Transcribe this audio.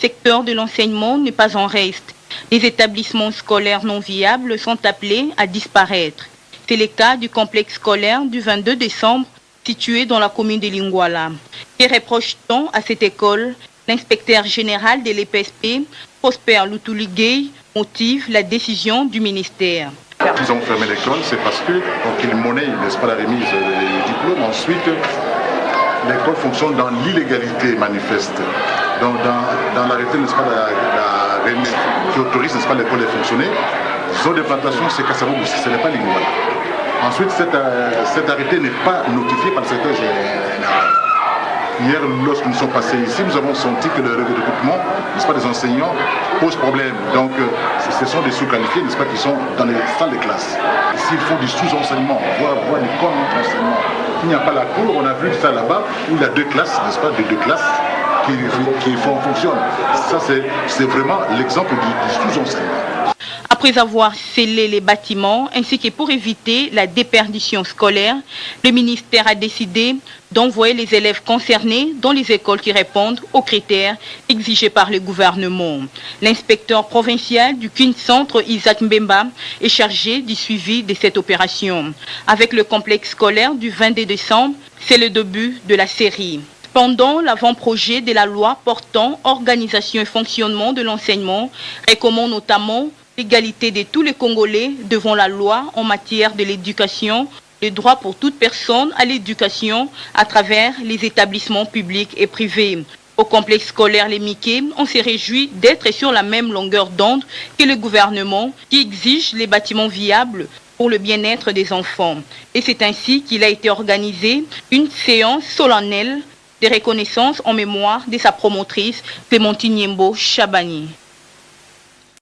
secteur de l'enseignement n'est pas en reste. Les établissements scolaires non viables sont appelés à disparaître. C'est le cas du complexe scolaire du 22 décembre situé dans la commune de Lingouala. Que reproche-t-on à cette école? L'inspecteur général de l'EPSP, Prosper Lutuligay, motive la décision du ministère. Ils ont fermé l'école, c'est parce qu'ils monnaient, n'est-ce pas, la remise des diplômes. Ensuite, l'école fonctionne dans l'illégalité manifeste. Donc, dans l'arrêté, n'est-ce pas, qui autorise, n'est-ce pas, l'école à fonctionner, zone de plantation, c'est Kassabo, ce n'est pas Lingouala. Ensuite, cet arrêté n'est pas notifié par le secrétaire général. Hier, lorsque nous sommes passés ici, nous avons senti que le recrutement, n'est-ce pas, des enseignants pose problème. Donc, ce sont des sous-qualifiés, n'est-ce pas, qui sont dans les salles de classe. S'ils font du sous-enseignement, voire du contre-enseignement, il n'y a pas la cour, on a vu ça là-bas, où il y a deux classes, n'est-ce pas, deux classes qui fonctionnent. Ça, c'est vraiment l'exemple du sous-enseignement. Après avoir scellé les bâtiments ainsi que pour éviter la déperdition scolaire, le ministère a décidé d'envoyer les élèves concernés dans les écoles qui répondent aux critères exigés par le gouvernement. L'inspecteur provincial du CUN Centre, Isaac Mbemba, est chargé du suivi de cette opération. Avec le complexe scolaire du 22 décembre, c'est le début de la série. Pendant l'avant-projet de la loi portant organisation et fonctionnement de l'enseignement, recommande notamment l'égalité de tous les Congolais devant la loi en matière de l'éducation, le droit pour toute personne à l'éducation à travers les établissements publics et privés. Au complexe scolaire Les Miquets, on s'est réjoui d'être sur la même longueur d'onde que le gouvernement qui exige les bâtiments viables pour le bien-être des enfants. Et c'est ainsi qu'il a été organisé une séance solennelle de reconnaissance en mémoire de sa promotrice, Clémentine Yembo Chabani.